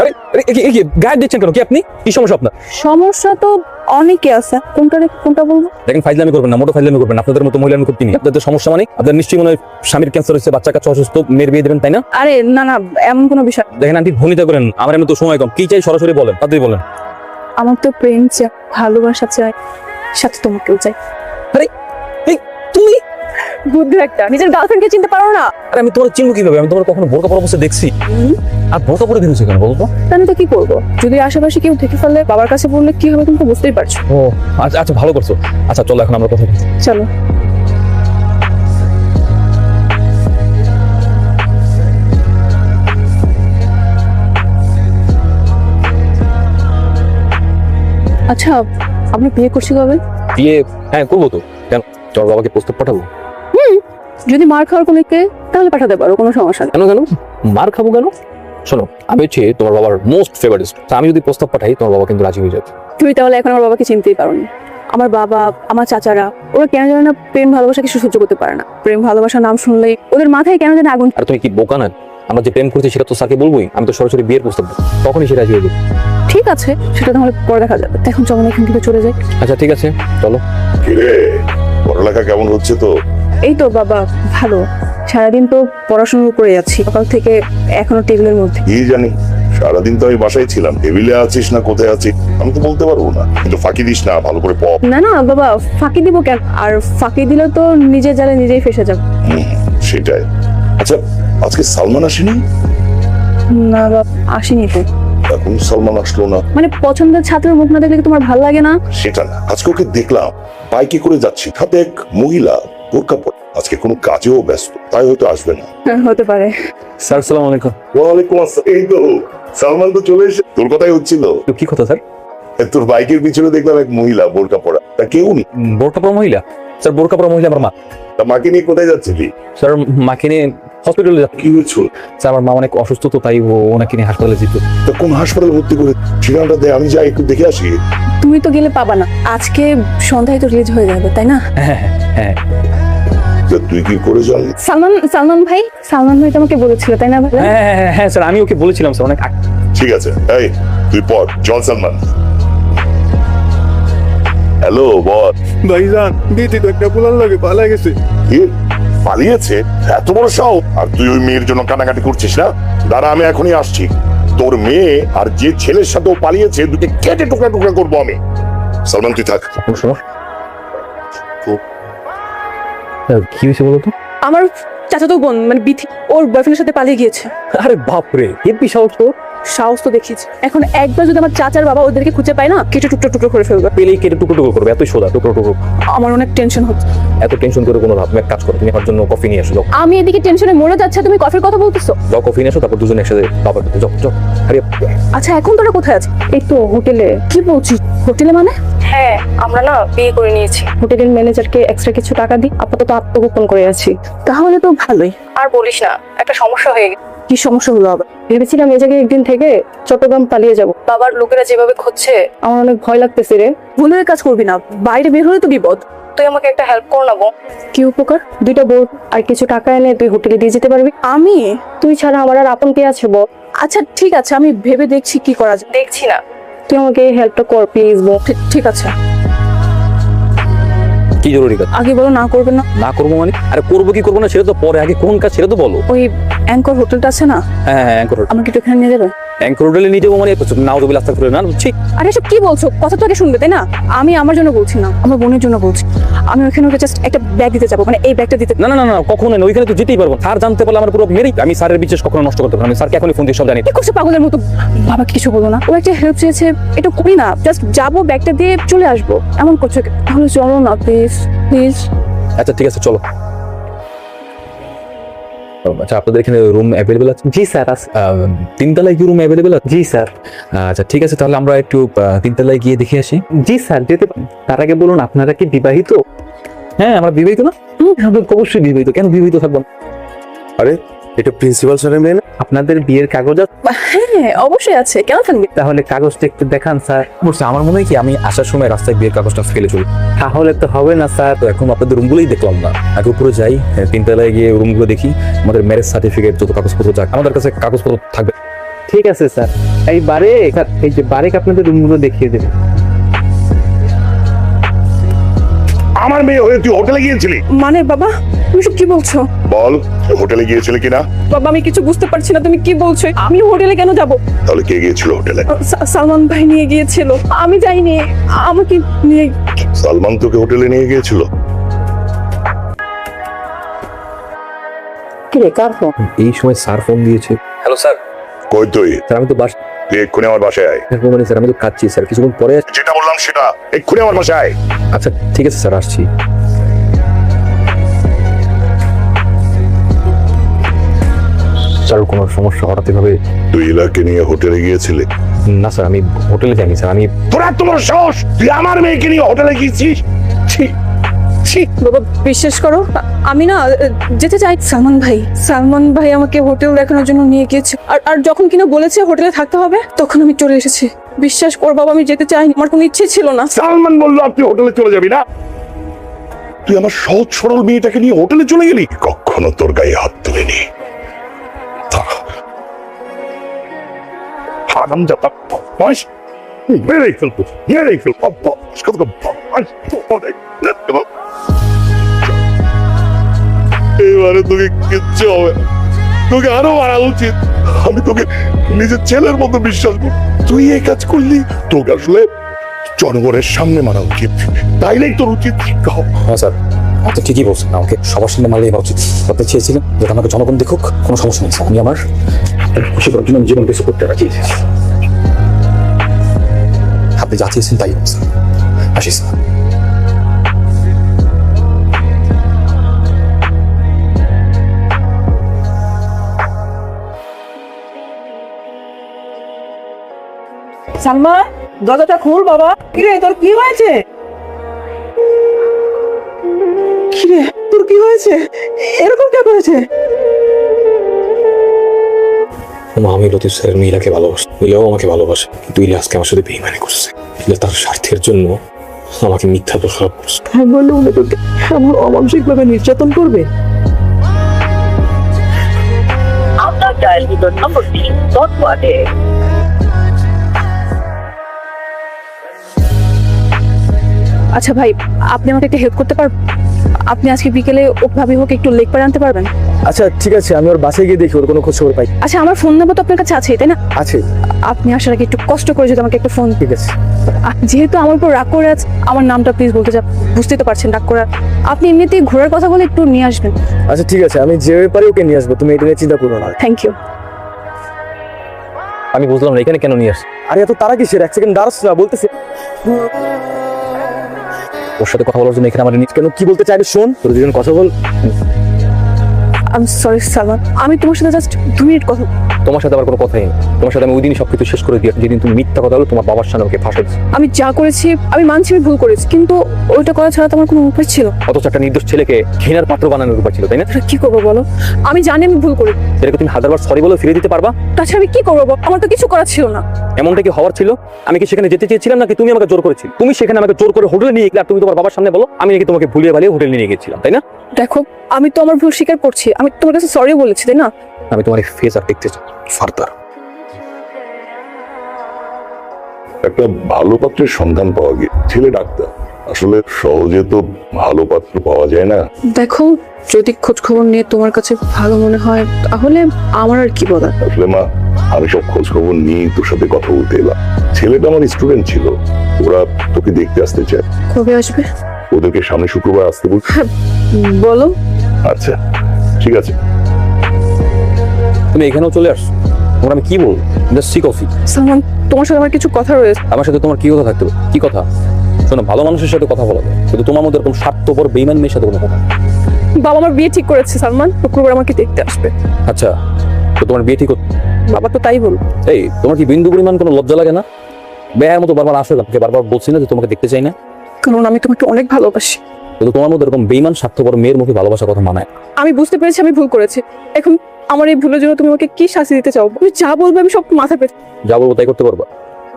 আরে আরে, কি গায়ে দিচ্ছেন কেন? কি আপনি কি সমস্যা আপনার? সমস্যা তো অনেকে আছে, কোনটা বলবো? দেখেন, ফাইজলামি করবেন না, মোটো ফাইজলামি করবেন না। আপনাদের মতো মহিলা আমি খুব চিনি। আপনাদের সমস্যা মানে আপনাদের নিশ্চয়ই মনে হয় স্বামীর ক্যান্সার হয়েছে, বাচ্চা কাচ্চা অসুস্থ, মেয়ের বিয়ে দেবেন, তাই না? আরে না না, এমন কোনো বিষয়। দেখেন আন্টি, ভনিতা করেন, আমার এমন তো সময় কম। কি চাই সরাসরি বলেন, তাড়াতাড়ি বলেন। আমার তো প্রেম চাই, ভালোবাসা চাই, সাথে তোমাকেও চাই। আরে এই তুমি, বুদ্ধি একটা, নিজের গার্লফ্রেন্ডকে চিনতে পারো না? আরে আমি তোমার চিনবো কিভাবে? আমি তোমার কখনো বোরকা পরা অবস্থায় দেখছি? আর বোরকা পরে বেরোচ্ছে কেন বলতো? তাহলে তো কি করবো? যদি আশেপাশে কেউ দেখে ফেললে, বাবার কাছে বললে কি হবে তুমি তো বুঝতেই পারছো। ও আচ্ছা আচ্ছা, ভালো করছো। আচ্ছা চলো এখন আমরা কথা বলি। চলো। আচ্ছা, আপনি বিয়ে করছি কবে? বিয়ে? হ্যাঁ করবো তো। কেন, তোমার বাবাকে প্রস্তাব পাঠাবো? যদি মার খাওয়ার কোনো কে, তাহলে পাঠাতে পারো, কোনো সমস্যা নেই। কেন কেন মার খাবো কেন? শোনো, আমি হচ্ছে তোমার বাবার মোস্ট ফেভারিট। আমি যদি প্রস্তাব পাঠাই, তোমার বাবা কিন্তু রাজি হয়ে যাবে। তুমি তাহলে এখন আমার বাবাকে চিনতেই পারো না। আমার বাবা, আমার চাচারা, ওরা কেন জানে না প্রেম ভালোবাসা কিছু সহ্য করতে পারে না। প্রেম ভালোবাসার নাম শুনলেই ওদের মাথায় কেন জানে আগুন। আর তুমি কি বোকা না? আমরা যে প্রেম করছি সেটা তো স্যারকে বলবোই। আমি তো সরাসরি বিয়ের প্রস্তাব দেবো, তখনই সে রাজি হয়ে যাবে। ঠিক আছে, সেটা তাহলে পরে দেখা যাবে। এখন চলো না, এখান থেকে চলে যাই। আচ্ছা ঠিক আছে, চলো। কিরে, পড়ালেখা কেমন হচ্ছে তো? এই তো বাবা, ভালো। সারাদিন তো পড়াশোনা করে যাচ্ছি, সকাল থেকে এখনো টেবিলের মধ্যে। কি জানি, সারাদিন তো আমি বাসায় ছিলাম। টেবিলে আছিস না কোথায় আছিস আমি তো বলতে পারবো না, কিন্তু ফাঁকি দিস না, ভালো করে পড়। না না বাবা, ফাঁকি দিব কেন? আর ফাঁকি দিলে তো নিজে জালে নিজেই ফেসে যাবে। সেটাই। আচ্ছা, আজকে সালমান আসেনি? না বাবা, আসেনি তো। এখন সালমান আসলো না? মানে পছন্দের ছাত্রের মুখ না দেখলে কি তোমার ভালো লাগে না? সেটা না, আজকে ওকে দেখলাম বাইকে করে যাচ্ছি, সাথে এক মহিলা বোরকা পরে। আজকে কোনো কাজেও ব্যস্ত, তাই হয়তো আসবে না। হতে পারে। স্যার আসসালামু আলাইকুম। ওয়ালাইকুম আসসালাম। এই তো সালমান তো চলে এসে, তোর কথাই হচ্ছিল। তো কি কথা স্যার? তোর বাইকের পিছনে দেখলাম এক মহিলা বোরকা পরা। তা কেউ নেই? বোরকা পরা মহিলা? স্যার বোরকা পরা মহিলা আমার মা। তা মাকে নিয়ে কোথায় যাচ্ছিলি? স্যার মাকে নিয়ে হসপিটালে যাচ্ছি। কি হয়েছিল? স্যার আমার মা অনেক অসুস্থ, তো তাই ওনাকে নিয়ে হাসপাতালে যেত। তা কোন হাসপাতালে ভর্তি করে? ঠিকানাটা দে, আমি যাই একটু দেখে আসি। তুমি তো গেলে পাবা না, আজকে সন্ধ্যায় তো রিলিজ হয়ে যাবে, তাই না? হ্যাঁ হ্যাঁ। তা তুই কি করে জানলি? সালমান ভাই তো আমাকে বলেছিল, তাই না ভাই? হ্যাঁ স্যার, আমি ওকে বলেছিলাম স্যার অনেক ঠিক আছে, এই তুই পড়। জল সালমান। হ্যালো বল। ভাইজান, দিদি তো একটা পোলার লাগে পালা গেছে। কি পালিয়েছে? এত বড় সাহস! আর তুই ওই মেয়ের জন্য কানাকাটি করছিস না? দাঁড়া, আমি এখনই আসছি। তোর মেয়ে আর যে ছেলের সাথে ও পালিয়েছে, দুটো কেটে টুকরা টুকরা করবো আমি। সালমান তুই থাক। কোনো সমস্যা। কি হয়েছে বলতো? আমার চাচাতো বোন মানে বিথি, ওর বয়ফ্রেন্ডের সাথে পালিয়ে গিয়েছে। আরে বাপরে, হেব্বি সাহস তো। সাহস তো দেখিয়েছে। এখন একবার যদি আমার চাচার বাবা ওদেরকে খুঁজে পায় না, কেটে টুকরো টুকরো করে ফেলবে। পেলেই কেটে টুকরো টুকরো করবে, এতই সোজা, টুকরো টুকরো। আমার অনেক টেনশন হচ্ছে। এত টেনশন করে কোনো লাভ? তুমি এক কাজ করো, তুমি আমার জন্য কফি নিয়ে আসো। যাও আমি এদিকে টেনশনে মরে যাচ্ছে, তুমি কফির কথা বলতেছো? যাও, কফি নিয়ে আসো, তারপর দুজনে একসাথে বাবার কাছে যাও। যাও আরে। আচ্ছা, এখন তোরা কোথায় আছিস? এই তো হোটেলে। কি বলছিস? হোটেলে মানে? হ্যাঁ, আমরা না বিয়ে করে নিয়েছি। হোটেলের ম্যানেজারকে এক্সট্রা কিছু টাকা দিই, আপাতত আত্মগোপন করে আছি। তাহলে তো ভালোই। আর বলিস না, একটা সমস্যা হয়ে গেছে। কি সমস্যা হলো আবার? ভেবেছিলাম এই জায়গায় একদিন থেকে চট্টগ্রাম পালিয়ে যাব। বাবার লোকেরা যেভাবে খুঁজছে, আমার অনেক ভয় লাগতেছে রে। ভুলের কাজ করবি না, বাইরে বের হলে তো বিপদ। তুই আমাকে একটা হেল্প কর না বোন। কি উপকার? 2টা বোর্ড আর কিছু টাকা এনে তুই হোটেলে দিয়ে যেতে পারবি। আমি? তুই ছাড়া আমার আর আপন কে আছে বল? আচ্ছা ঠিক আছে, আমি ভেবে দেখছি কি করা যায়। দেখছি না, তুই আমাকে এই হেল্পটা কর প্লিজ বোন। ঠিক আছে। কি জরুরি কাজ? আগে বলো না করবে না। না করবো মানে? আরে করবো কি করবো না সেটা তো পরে, আগে কোন কাজ সেটা তো বলো। ওই অ্যাঙ্কর হোটেলটা আছে না, হ্যাঁ অ্যাঙ্কর আমাকে একটু এখানে নিয়ে যাবে? অ্যাঙ্কর হোটেলে নিয়ে যাবো মানে? নাউজুবিল আস্তাক করে না বুঝছি। আরে এসব কি বলছো? কথা তো আগে শুনবে তাই না? আমি আমার জন্য বলছি না, আমার বোনের জন্য বলছি। আমি ওখানে ওকে জাস্ট একটা ব্যাগ দিতে যাবো, মানে এই ব্যাগটা দিতে। না না না না, কখনো না, ওইখানে তো যেতেই পারবো। স্যার জানতে পারলে আমার পুরো মেরেই। আমি স্যারের বিশ্বাস কখনো নষ্ট করতে পারবো না। আমি স্যারকে এখনই ফোন দিয়ে সব জানি। কি করছে পাগলের মতো? বাবা কিছু বলো না, ও একটা হেল্প চেয়েছে, এটা করি না। জাস্ট যাবো, ব্যাগটা দিয়ে চলে আসবো। এমন করছো কেন? তাহলে চলো না প্লিজ প্লিজ। আচ্ছা ঠিক আছে, চলো। আচ্ছা, আপনাদের এখানে রুম অ্যাভেলেবেল আছে? জি স্যার আছে। 3 তলায় কি রুম অ্যাভেলেবেল আছে? জি স্যার। আচ্ছা ঠিক আছে, তাহলে আমরা একটু 3 তলায় গিয়ে দেখে আসি। জি স্যার, যেতে পারেন। তার আগে বলুন, আপনারা কি বিবাহিত? হ্যাঁ আমরা বিবাহিত না? আমরা তো অবশ্যই বিবাহিত। কেন বিবাহিত থাকবো না? আরে, এটা প্রিন্সিপাল স্যারের মেয়ে না? আপনাদের বিয়ের কাগজ আছে? হ্যাঁ অবশ্যই আছে, কেন থাকবে? তাহলে কাগজটা একটু দেখান স্যার। বলছি, আমার মনে হয় কি আমি আসার সময় রাস্তায় বিয়ের কাগজটা ফেলে চলি। তাহলে তো হবে না স্যার। তো এখন আপনাদের রুমগুলোই দেখলাম না, আগে উপরে যাই, 3 তলায় গিয়ে রুমগুলো দেখি। আমাদের ম্যারেজ সার্টিফিকেট, যত কাগজপত্র যাক, আমাদের কাছে কাগজপত্র থাকবে। ঠিক আছে স্যার, এই বারেক স্যার, এই যে বারেক আপনাদের রুমগুলো দেখিয়ে দেবে। আমার মেয়ে হয়ে তুই হোটেলে গিয়েছিলি? মানে বাবা, তুমি সব কি বলছো? বল, তুই হোটেলে গিয়েছিলি কিনা? বাবা আমি কিছু বুঝতে পারছি না, তুমি কি বলছো? আমি হোটেলে কেন যাব? তাহলে কে গিয়েছিল হোটেলে? সালমান ভাই নিয়ে গিয়েছিল, আমি যাইনি। আমাকে নিয়ে সালমান তোকে হোটেলে নিয়ে গিয়েছিল? কি রে, কার ফোন? এই সময় স্যার ফোন দিয়েছে। Hello sir. কই তুই? স্যার আমি তো তুই এক্ষুনি আমার বাসায় আয়। মানে স্যার আমি তো কাচ্ছি স্যার, কিছুক্ষণ পরে যেটা বললাম সেটা, এক্ষুনি আমার বাসায় আয়। আচ্ছা ঠিক আছে স্যার, আসছি। স্যার কোনো সমস্যা হঠাৎ এভাবে? তুই ইলাকে নিয়ে হোটেলে গিয়েছিলি? না স্যার, আমি হোটেলে যাইনি স্যার। আমি তোরা তোমার সাহস, তুই আমার মেয়েকে নিয়ে হোটেলে গিয়েছিস? ছি, ছি। বাবা বিশ্বাস করো, আমি না যেতে চাই। সালমান ভাই আমাকে হোটেল দেখানোর জন্য নিয়ে গিয়েছে, আর যখন কিনা বলেছে হোটেলে থাকতে হবে, তখন আমি চলে এসেছি। বিশ্বাস কর বাবা, আমি যেতে চাইনি, আমার কোনো ইচ্ছে ছিল না। সালমান বললো আপনি হোটেলে চলে যাবি না? তুই আমার সহজ সরল মেয়েটাকে নিয়ে হোটেলে চলে গেলি? কখনো তোর গায়ে হাত তুলেনি। হারামজাদা বদমাশ, মেরেই ফেলবো, মেরেই ফেলবো, বদমাশ, কত বদমাশ, এবারে তোকে কিচ্ছু হবে না। তোকে আরো মারা উচিত। আমি তোকে নিজের ছেলের মতো বিশ্বাস করি, তুই এই কাজ করলি। তোকে আসলে জনগণের সামনে মারা উচিত, তাইলেই তোর উচিত শিক্ষা হবে। হ্যাঁ স্যার, আপনি ঠিকই বলছেন, আমাকে সবার সামনে মারলে এবার উচিত। আপনি চেয়েছিলেন যে আমাকে জনগণ দেখুক, কোনো সমস্যা নেই স্যার। আমি আমার খুশি করার জন্য জীবন কিছু করতে রাজি। আপনি যা চেয়েছেন তাই হবে স্যার। আসি স্যার। সালমান, দরজাটা খুল বাবা। কিরে তোর কি হয়েছে? কিরে তোর কি হয়েছে? এরকম কে করেছে? আমি লতিফ স্যারের মিলাকে ভালোবাসি, মিলাও আমাকে ভালোবাসে, কিন্তু ইলা আজকে আমার সাথে বেইমানি করছে। ইলা তার স্বার্থের জন্য আমাকে মিথ্যা দোষারোপ করছে। হ্যাঁ বলে উনি তোকে এমন অমানসিক ভাবে নির্যাতন করবে? আপনার ডায়ালকৃত নম্বরটি বর্তমানে আচ্ছা ভাই, আপনি আমাকে একটা হেল্প করতে পারবেন? আপনি আজকে বিকেলে ভাবি হোক একটু লেক পারে আনতে পারবেন? আচ্ছা ঠিক আছে, আমি ওর বাসায় গিয়ে দেখি ওর কোনো খোঁজ খবর পাই। আচ্ছা আমার ফোন নাম্বার তো আপনার কাছে আছে, তাই না? আছে। আপনি আসার আগে একটু কষ্ট করে যদি আমাকে একটা ফোন। ঠিক আছে। যেহেতু আমার উপর রাগ করে আছে, আমার নামটা প্লিজ বলতে চান, বুঝতেই তো পারছেন রাগ করে। আপনি এমনিতেই ঘোরার কথা বলে একটু নিয়ে আসবেন। আচ্ছা ঠিক আছে, আমি যেভাবে পারি ওকে নিয়ে আসবো, তুমি এটা নিয়ে চিন্তা করো না। Thank you. আমি বুঝলাম না এখানে কেন নিয়ে আসছি। আরে এত তারা কিসের? এক সেকেন্ড দাঁড়াস না, বলতেছি। ওর সাথে কথা বলার জন্য এখানে আমার কেন কি বলতে চাইবে শোন, তোর দুজন কথা বল। আই এম সরি সালমান, আমি তোমার সাথে জাস্ট 2 মিনিট কথা। তোমার সাথে আবার কোনো কথাই নেই। তোমার সাথে আমি ওই দিনই সবকিছু শেষ করে দিয়ে, যেদিন তুমি মিথ্যা কথা বলো তোমার বাবার সামনে আমাকে ফাঁসাইছো। আমি যা করেছি আমি মানছি আমি ভুল করেছি, কিন্তু ওইটা করা ছাড়া তো আমার কোনো উপায় ছিল। অথচ একটা নির্দোষ ছেলেকে ঘৃণার পাত্র বানানোর উপায় ছিল, তাই না? কি করবো বলো? আমি জানি আমি ভুল করি, এটাকে তুমি হাজারবার সরি বলে ফিরে দিতে পারবা? তাছাড়া আমি কি করবো বলো? আমার তো কিছু করার ছিল না। এমনটা কি হওয়ার ছিল? আমি কি সেখানে যেতে চেয়েছিলাম নাকি তুমি আমাকে জোর করেছিলে? তুমি সেখানে আমাকে জোর করে হোটেলে নিয়ে গেলে আর তুমি তোমার বাবার সামনে বলো আমি নাকি তোমাকে ভুলিয়ে ভালিয়ে হোটেলে নিয়ে গেছিলাম, তাই না? দেখো আমি তো আমার ভুল স্বীকার করছি, আমি তোমার কাছে সরি বলেছি, তাই না? আমি তোমার ফেস আর দেখতে চাই ফার্দার। একটা ভালো পাত্রের সন্ধান পাওয়া গিয়ে ছেলে ডাক্তার, আসলে সহজে তো ভালো পাত্র পাওয়া যায় না। দেখো যদি খোঁজ খবর নিয়ে তোমার কাছে ভালো মনে হয় তাহলে আমার আর কি বলার। আসলে মা, আমি সব খোঁজ খবর নিয়ে তোর সাথে কথা বলতে এলাম। ছেলেটা আমার স্টুডেন্ট ছিল, ওরা তোকে দেখতে আসতে চায়। কবে আসবে? ওদেরকে সামনে শুক্রবার আসতে বল। বলো। আচ্ছা ঠিক আছে। তুমি এখানেও চলে আসছো, তোমার আমি কি বলবো? Just see coffee. সালমান তোমার সাথে আমার কিছু কথা রয়েছে। আমার সাথে তোমার কি কথা থাকতে হবে? কি কথা? শোনো, ভালো মানুষের সাথে কথা বলা যায়, কিন্তু তোমার মধ্যে এরকম স্বার্থপর বেইমান মেয়ের সাথে কোনো কথা না। বাবা আমার বিয়ে ঠিক করেছে সালমান, শুক্রবার আমাকে দেখতে আসবে। আচ্ছা, তো তোমার বিয়ে ঠিক হচ্ছে? বাবা তো তাই বল। এই তোমার কি বিন্দু পরিমাণ কোনো লজ্জা লাগে না? বেয়ার মতো বারবার আসো, তোমাকে বারবার বলছি না যে তোমাকে দেখতে চাই না? কারণ আমি তোমাকে অনেক ভালোবাসি। কিন্তু তোমার মধ্যে এরকম বেইমান স্বার্থপর মেয়ের মুখে ভালোবাসার কথা মানায় না। আমি বুঝতে পেরেছি আমি ভুল করেছি। এখন আমার এই ভুলের জন্য তুমি আমাকে কি শাস্তি দিতে চাও? তুমি যা বলবে আমি সব মাথা পেতে। যা বলবো তাই করতে পারবা?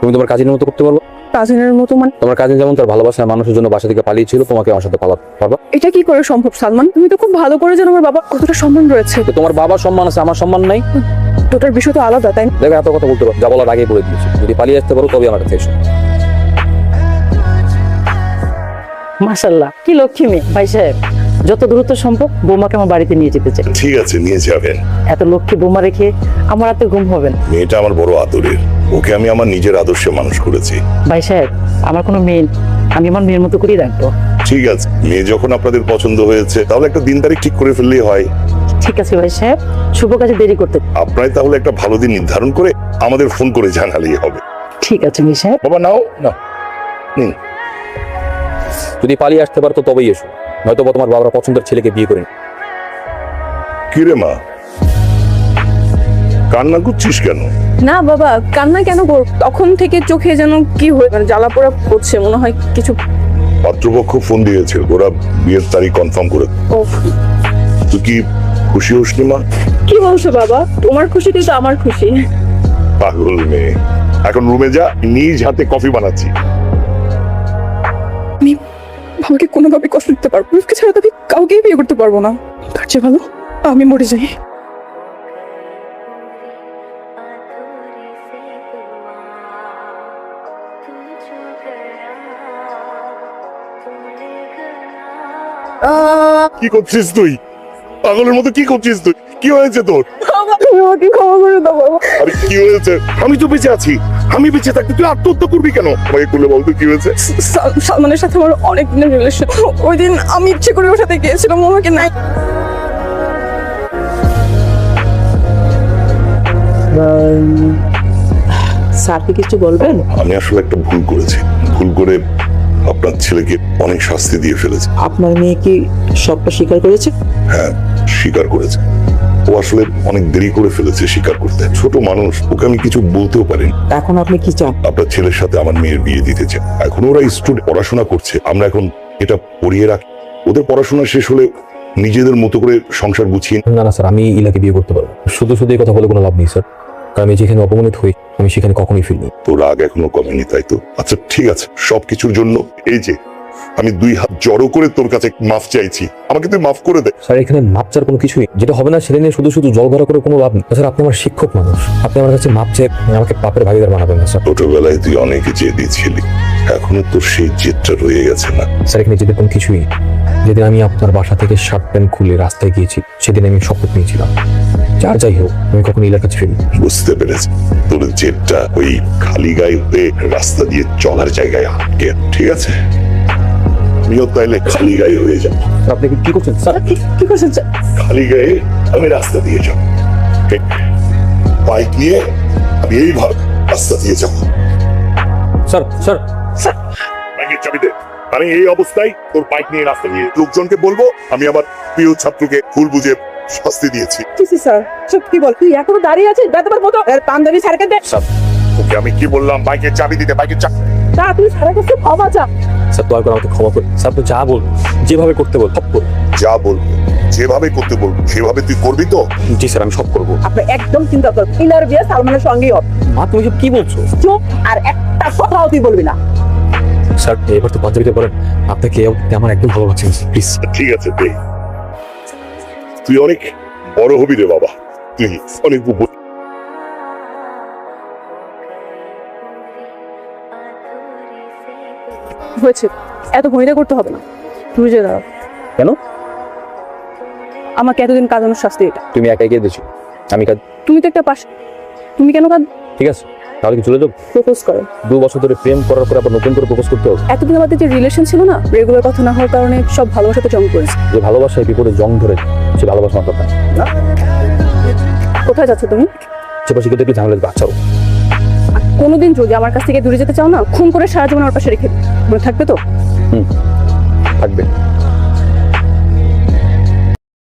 তুমি তোমার কাজিনের মতো করতে পারবা? কাজিনের মতো মানে? তোমার কাজিন যেমন তার ভালোবাসার মানুষের জন্য বাসা থেকে পালিয়েছিল, তোমাকে আমার সাথে পালাতে পারবা? এটা কি করে সম্ভব সালমান? তুমি তো খুব ভালো করে জানো আমার বাবা কতটা সম্মান রয়েছে। তো তোমার বাবার সম্মান আছে, আমার সম্মান নাই? দুটার বিষয় তো আলাদা, তাই না? দেখো এত কথা বলতে পারো, যা বলার আগেই বলে দিয়েছি, যদি পালিয়ে আসতে পারো তবে আমার কাছে এসো। মাশাল্লাহ, কি লক্ষ্মী মেয়ে। ভাই সাহেব, যত দ্রুত সম্ভব বৌমাকে আমার বাড়িতে নিয়ে যেতে চাই। ঠিক আছে, নিয়ে যাবেন। এত লক্ষ্মী বৌমা রেখে আমার রাতে ঘুম হবে না। মেয়েটা আমার বড় আদরের, ওকে আমি আমার নিজের আদর্শে মানুষ করেছি। ভাই সাহেব, আমার কোনো মেয়ে নেই, আমি আমার মেয়ের মতো করেই রাখবো। ঠিক আছে, মেয়ে যখন আপনাদের পছন্দ হয়েছে তাহলে একটা দিন তারিখ ঠিক করে ফেললেই হয়। ঠিক আছে ভাই সাহেব, শুভ কাজে দেরি করতে। আপনারাই তাহলে একটা ভালো দিন নির্ধারণ করে আমাদের ফোন করে জানালেই হবে। ঠিক আছে ভাই সাহেব। বাবা নাও না, নিন। যদি পালিয়ে আসতে পারো তো তবেই এসো, নয়তো তোমার বাবার পছন্দের ছেলেকে বিয়ে করে নিও। কি রে মা, কান্না করছিস কেন? না বাবা, কান্না কেন করব? তখন থেকে চোখে যেন কি হয়ে মানে জ্বালা পোড়া করছে, মনে হয় কিছু। পাত্রপক্ষ ফোন দিয়েছে, ওরা বিয়ের তারিখ কনফার্ম করে। ও, তুই কি খুশি হসনি মা? কি বলছো বাবা? তোমার খুশিতেই তো আমার খুশি। পাগল মেয়ে, এখন রুমে যা, নিজ হাতে কফি বানাচ্ছি। আমি বাবাকে কোনোভাবে কষ্ট দিতে পারবো না, ছাড়া তো আমি কাউকেই বিয়ে করতে পারবো না। তার চেয়ে ভালো আমি মরে যাই। কি করছিস তুই? পাগলের মতো কি করছিস তুই? কি হয়েছে তোর? তুমি আমাকে ক্ষমা করে দাও বাবা। আরে কি হয়েছে? আমি তো বেঁচে আছি, আমি বেঁচে থাকতে তুই আত্মহত্যা করবি কেন? আমাকে খুলে বলতো কি হয়েছে? সালমানের সাথে আমার অনেক দিনের রিলেশন। ওই দিন আমি ইচ্ছে করে ওর সাথে গিয়েছিলাম, আমাকে নাই। স্যারকে কিছু বলবেন? আমি আসলে একটা ভুল করেছি, ভুল করে আপনার ছেলেকে অনেক শাস্তি দিয়ে ফেলেছি। আপনার মেয়ে কি সবটা স্বীকার করেছে? হ্যাঁ, স্বীকার করেছে। ও আসলে অনেক দেরি করে ফেলেছে স্বীকার করতে। ছোট মানুষ, ওকে আমি কিছু বলতেও পারিনি। এখন আপনি কি চান? আপনার ছেলের সাথে আমার মেয়ের বিয়ে দিতে চাই। এখন ওরা স্টুডেন্ট, পড়াশোনা করছে, আমরা এখন এটা পড়িয়ে রাখি। ওদের পড়াশোনা শেষ হলে নিজেদের মতো করে সংসার গুছিয়ে। না না স্যার, আমি ইলাকে বিয়ে করতে পারবো। শুধু শুধু এই কথা বলে কোনো লাভ নেই স্যার, কারণ আমি যেখানে অপমানিত হই আমি সেখানে কখনোই ফিরব না। তোর রাগ এখনো কমেনি, তাই তো? আচ্ছা ঠিক আছে, সবকিছুর জন্য এই যে আমি 2 হাত জড়ো করে তোর কাছে মাফ চাইছি, আমাকে তুই মাফ করে দে। স্যার এখানে মাপ চার কোনো কিছুই, যেটা হবে না সেটা নিয়ে শুধু শুধু জল ভরা করে কোনো লাভ নেই। স্যার আপনি আমার শিক্ষক মানুষ, আপনি আমার কাছে মাপ চেয়ে আমাকে পাপের ভাগিদার বানাবেন না স্যার। ছোটবেলায় তুই অনেক জেদি ছিলি, এখনো তোর সেই জেদটা রয়ে গেছে না? স্যার এখানে যেতে কোনো কিছুই নেই। যেদিন আমি আপনার বাসা থেকে শার্ট প্যান্ট খুলে রাস্তায় গিয়েছি সেদিন আমি শপথ নিয়েছিলাম, যার যাই হোক আমি কখনো ইলার কাছে ফিরি। বুঝতে পেরেছি, তোর জেদটা ওই খালি গায়ে হয়ে রাস্তা দিয়ে চলার জায়গায় আটকে। ঠিক আছে, আমিও তাইলে খালি গায়ে হয়ে যাব। স্যার আপনি কি করছেন স্যার? কি করছেন স্যার? খালি গায়ে আমি রাস্তা দিয়ে যাব, বাইক নিয়ে আমি এইভাবে রাস্তা দিয়ে যাব। স্যার স্যার বাইকের চাবি দে। আমি এই অবস্থায় তোর বাইক নিয়ে রাস্তা দিয়ে লোকজনকে বলবো আমি আমার প্রিয় ছাত্রকে ভুল বুঝে শাস্তি দিয়েছি। স্যার সত্যি বল, তুই এখনো দাঁড়িয়ে আছিস বেদবার মতো? পাঞ্জাবি স্যারকে দে। স্যার ওকে আমি কি বললাম? বাইকের চাবি দিতে, বাইকের চাবি। তা তুই স্যারের কাছে ক্ষমা চা। স্যার দয়া করে আমাকে ক্ষমা করুন স্যার, আপনি যা বলুন যেভাবে করতে বল সব করুন। যা বলবো যেভাবে করতে বলবো সেভাবে তুই করবি তো? জি স্যার আমি সব করবো। আপনি একদম চিন্তা করুন, ইলার বিয়ে সালমানের সঙ্গেই হবে। মা তুমি সব কি বলছো? চুপ, আর একটা কথাও তুই বলবি না। স্যার এবার তো পাঞ্জাবিতে বলেন, আপনাকে আমার একদম ভালো লাগছে প্লিজ। ঠিক আছে দে, তুই অনেক বড় হবি রে বাবা, তুই অনেক হয়েছে, এত ভয়টা করতে হবে না। তুমি যে দাঁড়াও। কেন? আমাকে এতদিন কাঁদানোর শাস্তি এটা। তুমি একাই গিয়ে দিয়েছো, আমি কাজ। তুমি তো একটা পাশ, তুমি কেন কাঁদ? ঠিক আছে তাহলে কি চলে যাবো? প্রপোজ করো। 2 বছর ধরে প্রেম করার পরে আবার নতুন করে প্রপোজ করতে হবে? এতদিন আমাদের যে রিলেশন ছিল না, রেগুলার কথা না হওয়ার কারণে সব ভালোবাসাতে জং পড়েছে। যে ভালোবাসায় বিপদে জং ধরে সে ভালোবাসা আমার কথা না। কোথায় যাচ্ছ তুমি? চেপাশি করতে একটু ঝামেলা বাচ্চাও। কোনোদিন যদি আমার কাছ থেকে দূরে যেতে চাও না, খুন করে সারা জীবন ওর পাশে রেখে দিও। মনে থাকবে তো? থাকবে।